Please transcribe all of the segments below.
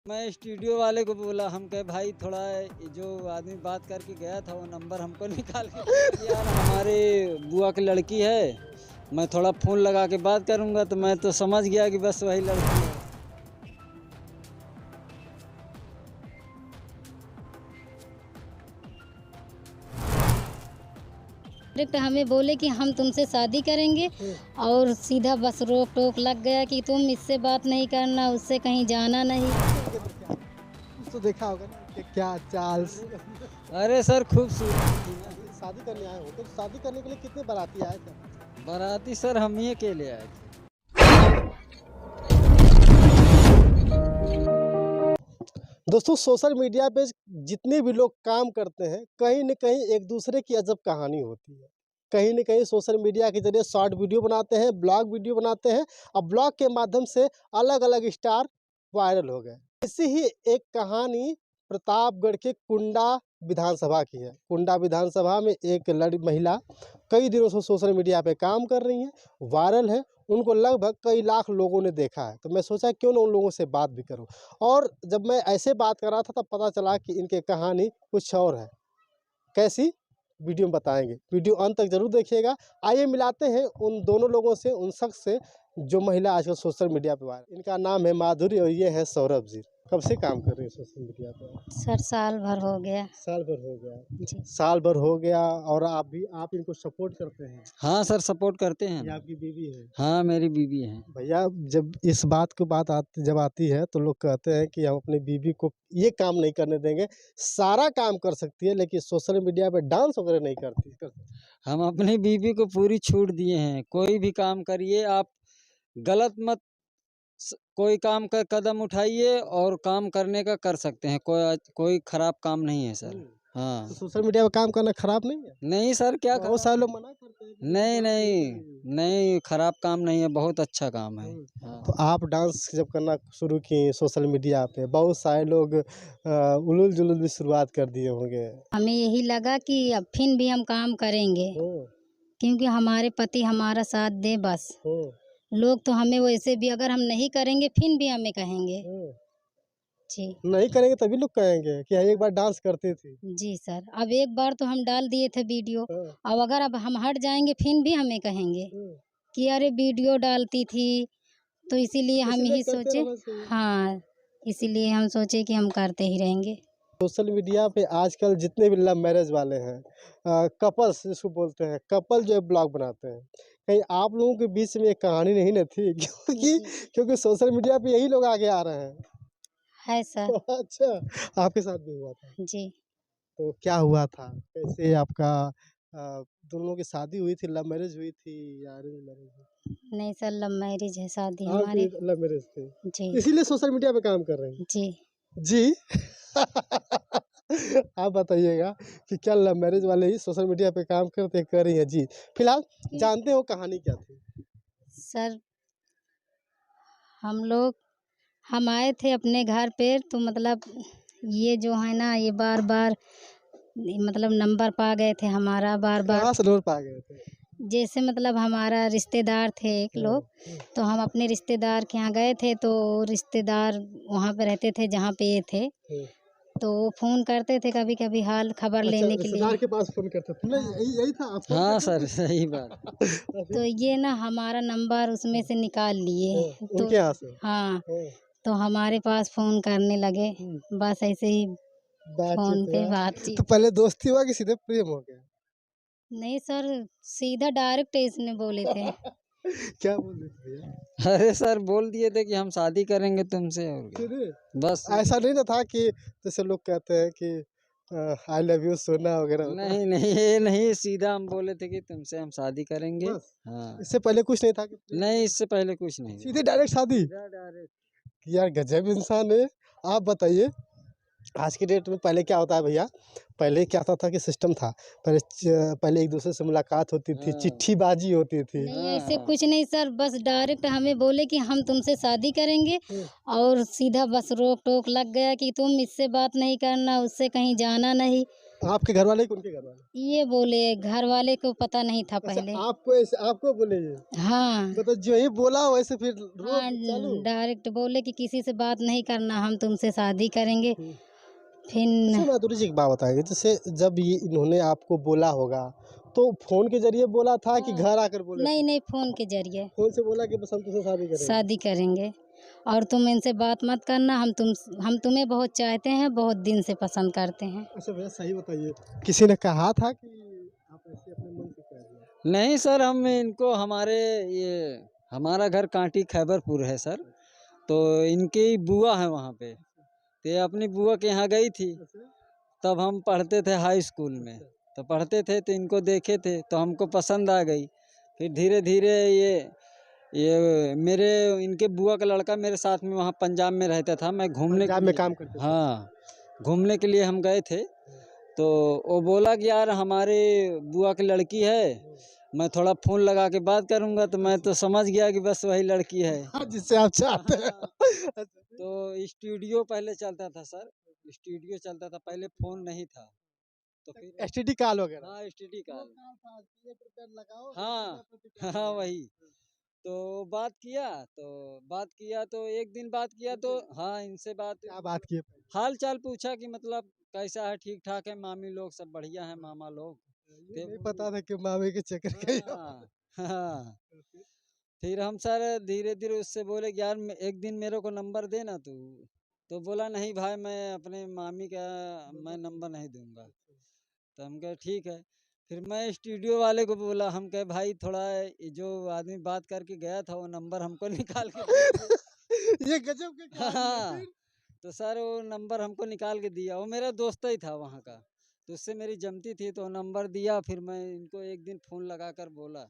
मैं स्टूडियो वाले को बोला, हम कहे भाई थोड़ा जो आदमी बात करके गया था वो नंबर हमको निकाल के यार हमारे बुआ की लड़की है, मैं थोड़ा फ़ोन लगा के बात करूँगा, तो मैं तो समझ गया कि बस वही लड़की है। डायरेक्ट हमें बोले कि हम तुमसे शादी करेंगे और सीधा बस रोक टोक लग गया कि तुम इससे बात नहीं करना, उससे कहीं जाना नहीं। कुछ तो देखा होगा ना कि क्या चाल। अरे सर खूबसूरत थी ना। शादी करने आए हो तो शादी करने के लिए कितने बाराती आए थे? बाराती सर हम ही अकेले आए थे। दोस्तों, सोशल मीडिया पे जितने भी लोग काम करते हैं, कहीं न कहीं एक दूसरे की अजब कहानी होती है। कहीं न कहीं सोशल मीडिया के ज़रिए शॉर्ट वीडियो बनाते हैं, ब्लॉग वीडियो बनाते हैं और ब्लॉग के माध्यम से अलग-अलग स्टार वायरल हो गए। ऐसी ही एक कहानी प्रतापगढ़ के कुंडा विधानसभा की है। कुंडा विधानसभा में एक महिला कई दिनों से सोशल मीडिया पे काम कर रही हैं, वायरल है। उनको लगभग कई लाख लोगों ने देखा है, तो मैं सोचा क्यों ना उन लोगों से बात भी करूं। और जब मैं ऐसे बात कर रहा था तब पता चला कि इनकी कहानी कुछ और है। कैसी? वीडियो में बताएंगे। वीडियो अंत तक जरूर देखिएगा। आइए मिलाते हैं उन दोनों लोगों से, उन शख्स से जो महिला आजकल सोशल मीडिया पे वायरल। इनका नाम है माधुरी और ये है सौरभ जी। कब से काम कर रहे हैं सोशल मीडिया पे? सर साल भर हो गया साल भर हो गया। जी। साल भर हो गया और आप इनको सपोर्ट करते हैं? हाँ सर सपोर्ट करते हैं। ये आपकी बीवी है? हाँ मेरी बीवी है। भैया, जब इस बात की बात आती है तो लोग कहते हैं कि हम अपनी बीवी को ये काम नहीं करने देंगे। सारा काम कर सकती है लेकिन सोशल मीडिया पे डांस वगैरह नहीं करती। हम अपनी बीवी को पूरी छूट दिए हैं, कोई भी काम करिए आप, गलत मत कोई काम का कदम उठाइए और काम करने का कर सकते हैं, कोई खराब काम नहीं है सर। हाँ तो सोशल मीडिया पे काम करना खराब नहीं है? नहीं सर, क्या बहुत सारे लोग मना करते हैं कि नहीं डांस नहीं नहीं, खराब काम नहीं है, बहुत अच्छा काम है। हाँ। तो आप डांस जब करना शुरू किए सोशल मीडिया पे, बहुत सारे लोग उलूल जुलूल भी शुरुआत कर दिए होंगे। हमें यही लगा कि अब फिर भी हम काम करेंगे क्योंकि हमारे पति हमारा साथ दे बस। लोग तो हमें वैसे भी अगर हम नहीं करेंगे फिर भी हमें कहेंगे जी। नहीं करेंगे तभी लोग कहेंगे कि एक बार डांस करती थी। जी सर, अब एक बार तो हम डाल दिए थे वीडियो, अब अगर अब हम हट जाएंगे फिर भी हमें कहेंगे कि अरे वीडियो डालती थी, तो इसीलिए हम इसीलिए यही करते सोचे। रहना चाहिए। हाँ, इसीलिए हम सोचे कि हम करते ही रहेंगे। सोशल मीडिया पे आजकल जितने भी लव मैरिज वाले हैं, कपल्स जिसको बोलते हैं, कपल जो है ब्लॉग बनाते हैं, कहीं आप लोगों के बीच में एक कहानी नहीं न थी? क्योंकि सोशल मीडिया पे यही लोग आगे आ रहे हैं। है सर। अच्छा, आपके साथ भी हुआ था? जी। तो क्या हुआ था? कैसे आपका दोनों की शादी हुई थी, लव मैरिज हुई थी या अरेंज मैरिज? नहीं सर, लव मैरिज है शादी आपकी हमारी। लव मैरिज थी, जी। इसीलिए सोशल मीडिया पे काम कर रहे हैं? जी। जी। आप बताइएगा कि क्या लव मैरिज वाले ही सोशल मीडिया पे काम करते कर रही हैं? जी। फिलहाल जानते हो कहानी क्या थी? सर हम आए थे अपने घर पे, तो मतलब ये जो है ना, ये बार बार मतलब नंबर पा गए थे हमारा बार बार। कहाँ से नंबर पा गए थे? जैसे मतलब हमारा रिश्तेदार थे एक लोग, तो हम अपने रिश्तेदार के यहाँ गए थे, तो रिश्तेदार वहाँ पे रहते थे जहाँ पे ये थे, तो वो फ़ोन करते थे कभी कभी हाल खबर अच्छा, लेने के रिश्तेदार लिए। के पास फोन करते थे ना? यही था आप फोन हाँ करते सर थे? सही बात। तो ये ना हमारा नंबर उसमें से निकाल लिए, तो उनके यहाँ से? हाँ, तो हमारे पास फ़ोन करने लगे, बस ऐसे ही फ़ोन बातचीत पे हुआ। बातचीत। तो पहले दोस्ती हुआ कि सीधे प्रेम हो गया? नहीं सर, सीधा डायरेक्ट इसने बोले थे। क्या बोल रहे थे भैया? अरे सर बोल दिए थे कि हम शादी करेंगे तुमसे, और क्या। सीधे? बस ऐसा नहीं ना था कि जैसे लोग कहते हैं कि आई लव यू सोना वगैरह होता है? नहीं नहीं, ये नहीं, सीधा हम बोले थे कि तुमसे हम शादी करेंगे। बस हाँ इससे पहले कुछ नहीं था कि प्रेम? नहीं, इससे पहले कुछ नहीं था। सीधे डायरेक्ट शादी? डायरेक्ट। यार गजब इंसान है। आप बताइए, आज की डेट में पहले क्या होता है भैया? पहले क्या होता था कि सिस्टम था। पहले एक दूसरे से मुलाकात होती थी, चिट्ठीबाजी होती थी। नहीं ऐसे कुछ नहीं सर, बस डायरेक्ट हमें बोले कि हम तुमसे शादी करेंगे और सीधा बस रोक टोक लग गया कि तुम इससे बात नहीं करना, उससे कहीं जाना नहीं। आपके घर वाले कि उनके घर वाले? ये बोले, घर वाले को पता नहीं था अच्छा, पहले। आपको बोले ये? हाँ मतलब जो ही बोला वैसे फिर रोज हाँ, चालू? डायरेक्ट बोले कि किसी से बात नहीं करना, हम तुमसे शादी करेंगे। हम्म। फिर अच्छा माधुरी जी एक बात बताएंगे, जैसे जब ये इन्होंने आपको बोला होगा तो फोन के जरिए बोला था कि हाँ, घर आकर बोले थे? नहीं नहीं, फोन के जरिए फोन से बोला कि बस हम तुझसे शादी करेंगे। शादी करेंगे और तुम इनसे बात मत करना, हम तुम्हें बहुत चाहते हैं, बहुत दिन से पसंद करते हैं। अच्छा भैया सही बताइए, किसी ने कहा था कि आप ऐसे अपने मन से कह रहे नहीं सर, हम इनको ये हमारा घर कांटी खैबरपुर है सर, तो इनकी बुआ है वहाँ पे, तो ये अपनी बुआ के यहाँ गई थी। हैं? तब हम पढ़ते थे हाई स्कूल में, तो पढ़ते थे तो इनको देखे थे तो हमको पसंद आ गई। फिर धीरे धीरे ये मेरे इनके बुआ का लड़का मेरे साथ में वहाँ पंजाब में रहता था, मैं घूमने के पंजाब में लिए, काम करते थे? हाँ घूमने के लिए हम गए थे। तो वो बोला कि यार हमारे बुआ की लड़की है, मैं थोड़ा फ़ोन लगा के बात करूँगा, तो मैं तो समझ गया कि बस वही लड़की है। हाँ, जिससे आप चाहते हैं। अच्छा, तो स्टूडियो पहले चलता था सर, स्टूडियो चलता था पहले, फ़ोन नहीं था। तो फिर एसटीडी कॉल वगैरह? हाँ एसटीडी वो कॉल, कॉल था, एक रुपया लगाओ, 10 हाँ रुपया प्रति कॉल हाँ मिलेगा। वही। तो बात किया तो एक दिन बात किया तो हाँ इनसे बात, क्या बात की है पहले? हाल चाल पूछा कि मतलब कैसा है, ठीक ठाक है, मामी लोग सब बढ़िया है, मामा लोग ये थे नहीं बोली। पता था कि मामे के चक्कर का ही हो। हाँ हाँ। फिर हम सर धीरे धीरे उससे बोले कि यार एक दिन मेरे को नंबर देना तू, तो बोला नहीं भाई मैं अपने मामी का मैं नंबर नहीं दूंगा। तो हम कहे ठीक है। फिर मैं स्टूडियो वाले को बोला, हम कहे भाई थोड़ा ये जो आदमी बात करके गया था वो नंबर हमको निकाल के दीजिए। ये गजब के कहानी है हाँ, फिर। तो सर वो नंबर हमको निकाल के दिया, वो मेरा दोस्त ही था वहाँ का, तो उससे मेरी जमती थी, तो नंबर दिया। फिर मैं इनको एक दिन फ़ोन लगा कर बोला,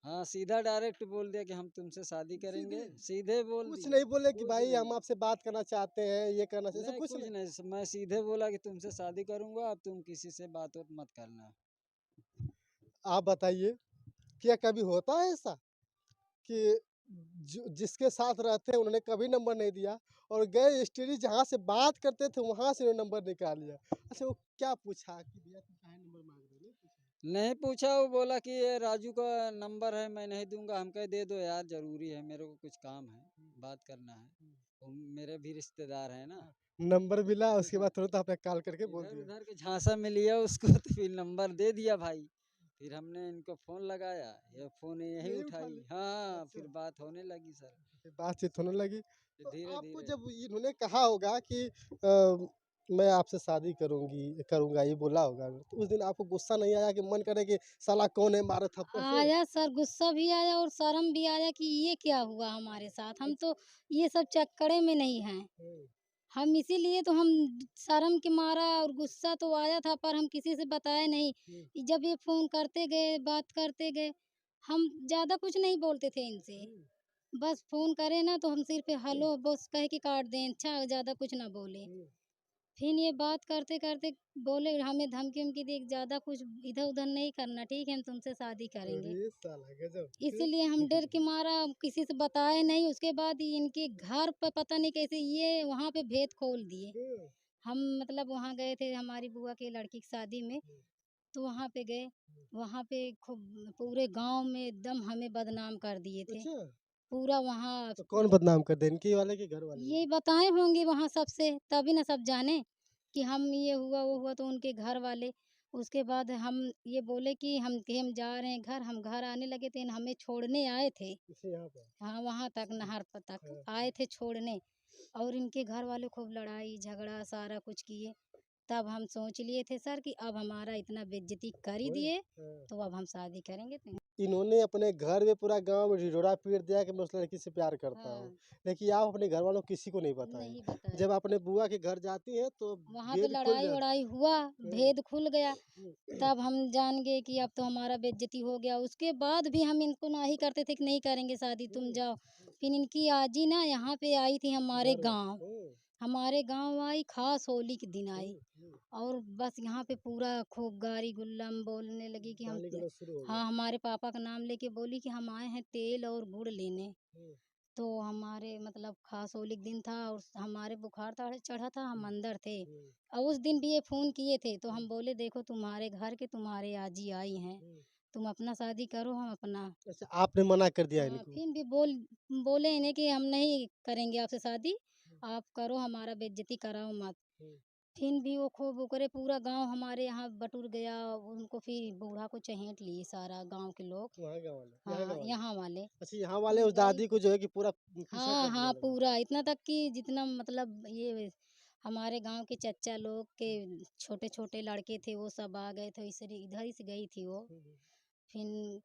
हाँ सीधा डायरेक्ट बोल दिया कि हम तुमसे शादी करेंगे, सीधे? सीधे बोल कुछ दिया। नहीं बोले कि कुछ भाई हम नहीं, आपसे बात करना चाहते हैं, ये करना चाहते, नहीं कुछ कुछ नहीं? नहीं, मैं सीधे बोला कि तुमसे शादी करूंगा, अब तुम किसी से बात वत मत करना। आप बताइए, क्या कभी होता है ऐसा कि जिसके साथ रहते हैं उन्होंने कभी नंबर नहीं दिया और गए एसटीडी जहाँ से बात करते थे वहां से उन्होंने नंबर निकाल लिया? अच्छा, वो क्या पूछा कि भैया तुम काहे नंबर मांग रहे हो? नहीं पूछा? नहीं पूछा, वो बोला कि ये राजू का नंबर है, मैं नहीं दूंगा। हम कह दे दो यार, जरूरी है, मेरे को कुछ काम है, बात करना है, वो मेरे भी रिश्तेदार है ना। नंबर मिला उसके बाद तुरंत आपने कॉल करके बोल इधर दिया? उधर के झांसा में लिया उसको, तो फिर नंबर दे दिया भाई। फिर हमने इनको फ़ोन लगाया, ये फ़ोन यही यही उठा उठाई, ली? हाँ अच्छा, फिर बात होने लगी सर, फिर बातचीत होने लगी। फिर तो धीरे आपको धीरे। जब इन्होंने कहा होगा कि मैं आपसे शादी करूंगा ये बोला होगा, तो उस दिन आपको गुस्सा नहीं आया कि मन करे कि साला कौन है मारे थप्पड़ से? आया सर, गुस्सा भी आया और शर्म भी आया कि ये क्या हुआ हमारे साथ, हम तो ये सब चक्करे में नहीं हैं। हम्म, हम इसीलिए तो हम शर्म के मारा, और गुस्सा तो आया था पर हम किसी से बताए नहीं। हम्म, जब ये फ़ोन करते गए, बात करते गए, हम ज़्यादा कुछ नहीं बोलते थे इनसे। हम्म, बस फ़ोन करे ना तो हम सिर्फ़ हेलो बस कह के काट दें, अच्छा ज़्यादा कुछ ना बोले। हम्म। फिर ये बात करते-करते बोले, हमें धमकी-वमकी दी, ज़्यादा कुछ इधर-उधर नहीं करना, ठीक है? हम तुमसे शादी करेंगे। अरे साला गजब! फिर? इसीलिए हम डर के मारा किसी से बताए नहीं। उसके बाद इनके घर पे पता नहीं कैसे ये वहाँ पे भेद खोल दिए। हम्म, हम मतलब वहाँ गए थे हमारी बुआ की लड़की की शादी में, हम्म, तो वहाँ पे गए, वहाँ पे खूब पूरे गाँव में एकदम हमें बदनाम कर दिए थे। अच्छा, पूरा वहाँ तो कौन बदनाम कर दे, इनके वाले के घर वाले? ये बताए होंगे वहाँ सबसे, तभी ना सब जाने कि हम ये हुआ, वो हुआ, तो उनके घर वाले। उसके बाद हम ये बोले कि हम जा रहे हैं घर, हम घर आने लगे थे, हमें छोड़ने आए थे। इसे यहाँ पर? हाँ, वहाँ तक नहर प तक हाँ, आए थे छोड़ने, और इनके घर वाले खूब लड़ाई झगड़ा सारा कुछ किए। तब हम सोच लिए थे सर कि अब हमारा इतना बेइज्जती कर ही वही, दिए, हाँ। तो अब हम शादी करेंगे तो। इन्होंने अपने घर में पूरा गांव में ढिढोरा पीट दिया कि मैं उस लड़की से प्यार करता हूँ, हाँ, लेकिन आप अपने घर वालों को किसी को नहीं बताए। नहीं बताया। जब अपने बुआ के घर जाती हैं तो वहाँ पे भेद खुल जाता। लड़ाई-वड़ाई हुआ, भेद खुल गया। हम्म, तब हम जान गए कि अब तो हमारा बेइज्जती हो गया। उसके बाद भी हम इनको ना ही करते थे कि नहीं करेंगे शादी, तुम हम्म, जाओ। फिर इनकी आजी ना यहाँ पे आई थी हमारे घर वाले, गाँव। हमारे गाँव आई, ख़ास होली के दिन आई, हम्म, और बस यहाँ पे पूरा खूब गारी गुल्लम बोलने लगी कि हम, गाली गलौज शुरू हो गया। हाँ, हमारे पापा का नाम लेके बोली कि हम आए हैं तेल और गुड़ लेने। हम्म, तो हमारे मतलब खास होली का दिन था और हमारे बुखार था चढ़ा था, हम अंदर थे। और उस दिन भी ये फ़ोन किए थे तो हम बोले देखो तुम्हारे घर के तुम्हारे आजी आई हैं, तुम अपना शादी करो हम अपना। अच्छा, आपने मना कर दिया हाँ, इनको? फिर भी बोले इन्हें कि हम नहीं करेंगे आपसे शादी, आप करो हमारा बेइज्जती कराओ मत। फिर भी वो खूब ओकरे पूरा गाँव हमारे यहाँ बटुर गया, उनको फिर बूढ़ा को चहेट लिए सारा गाँव के लोग। वहाँ का वाला, यहाँ का हाँ, वाला। यहाँ वाले। अच्छा, यहाँ वाले उस गए दादी को जो है कि पूरा पीछा हाँ, कर दिया हाँ, लगा। पूरा इतना तक कि जितना मतलब ये हमारे गाँव के चच्चा लोग के छोटे-छोटे लड़के थे वो सब आ गए थे, इधर ही से गई थी वो। फिर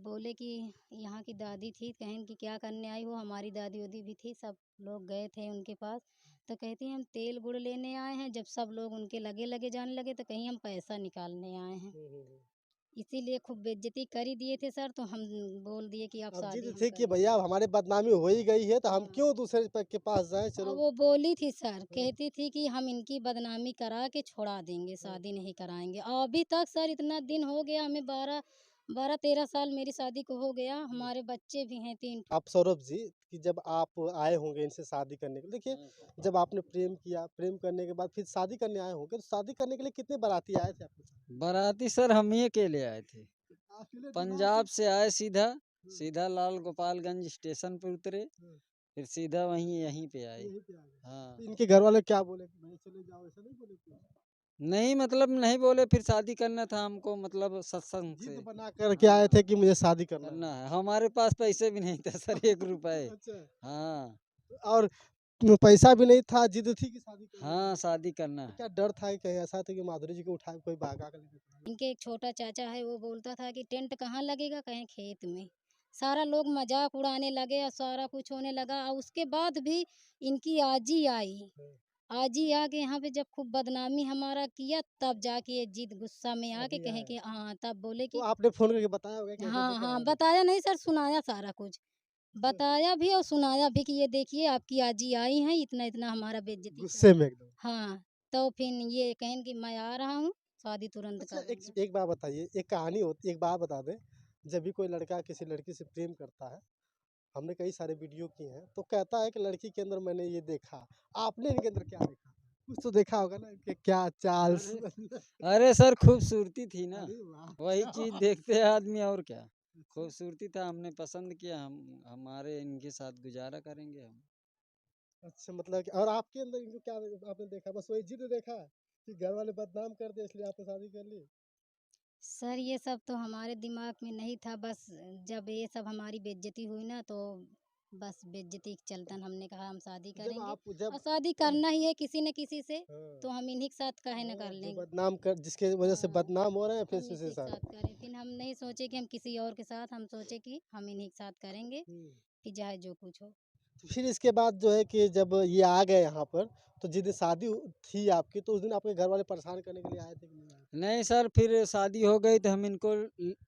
बोले कि यहाँ की दादी थी, कहें कि क्या करने आई हो? हमारी दादी-वादी भी थी, सब लोग गए थे उनके पास। तो कहती हैं हम तेल गुड़ लेने आए हैं, जब सब लोग उनके लगे-लगे जाने लगे तो कहीं हम पैसा निकालने आए हैं। इसीलिए खूब बेइज्जती कर ही दिए थे सर, तो हम बोल दिए कि आप अब शादी जिद हम थी कि करेंगे। भैया अब हमारी बदनामी हो ही गई है तो हम हाँ। क्यों दूसरे के पास जाएं, अब चलो। वो बोली थी सर, कहती थी कि हम इनकी बदनामी करा के छोड़ा देंगे, शादी नहीं कराएँगे। अभी तक सर इतना दिन हो गया हमें 12-13 साल मेरी शादी को हो गया, हमारे बच्चे भी हैं 3 ठो। आप सौरभ जी, कि जब आप आए होंगे इनसे शादी करने के लिए, देखिए जब आपने प्रेम किया, प्रेम करने के बाद फिर शादी करने आए होंगे, तो शादी करने के लिए कितने बाराती आए थे आपके साथ? बाराती सर हम ही अकेले आए थे, अकेले पंजाब से आए सीधा, सीधा लाल गोपालगंज स्टेशन पे उतरे, फिर सीधा यहीं पे आए। यहीं पे आ गए। हाँ, तो इनके घर वाले क्या बोले कि भाई चले जाओ, ऐसा नहीं बोले कुछ? नहीं मतलब नहीं बोले, फिर शादी करना था हमको, मतलब सत्संग से। जिद बना करके आए थे कि मुझे शादी करना है। करना है, हमारे पास पैसे भी नहीं थे सर 1 रुपए। अच्छा, हाँ, और पैसा भी नहीं था, जिद थी कि शादी करना है। हाँ, शादी करना तो है। क्या डर था कि कहीं ऐसा था कि माधुरी जी को उठा के कोई भागा के लेके चला इनके एक छोटा चाचा है वो बोलता था कि टेंट कहाँ लगेगा? कहें खेत में। सारा लोग मज़ाक उड़ाने लगे और सारा कुछ होने लगा और उसके बाद भी इनकी आजी आई। गया? आजी आके यहाँ पे जब खूब बदनामी हमारा किया तब जाके ये जिद गुस्सा में आके अभी कहे आया। कि हाँ, तब बोले तो कि आपने फ़ोन करके बताया होगा कि ऐसे-ऐसे हाँ, हाँ, करा दो। बताया नहीं सर सुनाया सारा कुछ। अच्छा, बताया भी और सुनाया भी कि ये देखिए आपकी आजी आई हैं, इतना-इतना हमारा बेइज्जती कर गुस्से दी। में एकदम। हाँ, तो फिर ये कहें कि मैं आ रहा हूँ, शादी तुरंत अच्छा, करेंगे। एक बात बताइए, एक कहानी होती है, एक बात बता दें, जब भी कोई लड़का किसी लड़की से प्रेम करता है, हमने कई सारे वीडियो किए हैं, तो कहता है कि लड़की के अंदर मैंने ये देखा। आपने इनके अंदर क्या देखा? कुछ तो देखा होगा ना कि क्या चाल अरे सर खूबसूरती थी ना, अरे वाह! वही क्या चीज़ बात देखते हैं आदमी और क्या। है। अच्छा, खूबसूरती था, हमने पसंद किया, हम हमारे इनके साथ गुज़ारा करेंगे हम। अच्छा, मतलब कि और आपके अंदर इनको क्या आपने देखा? बस वही जिद देखा कि घर वाले बदनाम कर दिए इसलिए आपने शादी कर ली? सर ये सब तो हमारे दिमाग में नहीं था, बस जब ये सब हमारी बेइज्जती हुई ना तो बस बेइज्जती के चलतन हमने कहा हम शादी जब करेंगे आप जब और शादी करना ही है किसी न किसी से, हाँ, तो हम इन्हीं के साथ काहे न कर जो लेंगे। बदनाम कर जिसके वजह से हाँ, बदनाम हो रहे हैं फिर हम उसी के इसी के साथ। साथ करें। फिर हम नहीं सोचे कि हम किसी और के साथ, हम सोचे कि हम इन्हीं के साथ करेंगे, हुँ। फिर चाहे जो कुछ हो। तो फिर इसके बाद जो है कि जब ये आ गए यहाँ पर, तो जिस दिन शादी थी आपकी, तो उस दिन आपके घर वाले परेशान करने के लिए आए थे कि नहीं आए थे? नहीं सर, फिर शादी हो गई तो हम इनको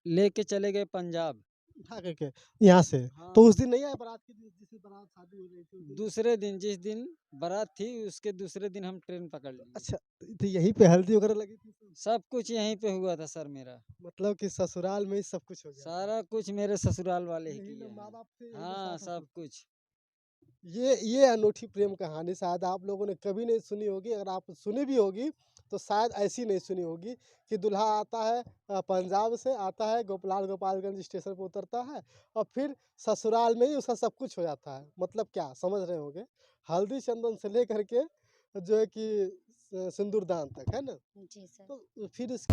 लेके चले गए पंजाब। उठा करके यहाँ से? हाँ, तो उस दिन नहीं आए बारात के दिन, जिस दिन बारात शादी हो रही थी उस दिन? दूसरे दिन, जिस दिन बारात थी उसके दूसरे दिन हम ट्रेन पकड़ लिए। अच्छा, तो यहीं पे हल्दी वगैरह लगी थी सब? सब कुछ यहीं पे हुआ था सर मेरा। मतलब कि ससुराल में ही सब कुछ हो गया था। सारा कुछ मेरे ससुराल वाले ही यही किए लोग हैं। माँ-बाप थे, यही लोग हाँ, साथ सब सब कुछ। कुछ। ये अनूठी प्रेम कहानी शायद आप लोगों ने कभी नहीं सुनी होगी, अगर आप सुनी भी होगी तो शायद ऐसी नहीं सुनी होगी कि दूल्हा आता है पंजाब से आता है, गोपालगंज स्टेशन पर उतरता है और फिर ससुराल में ही उसका सब कुछ हो जाता है। मतलब क्या समझ रहे होंगे, हल्दी चंदन से लेकर के जो है कि सिंदूरदान तक, है ना? जी सर। तो फिर इस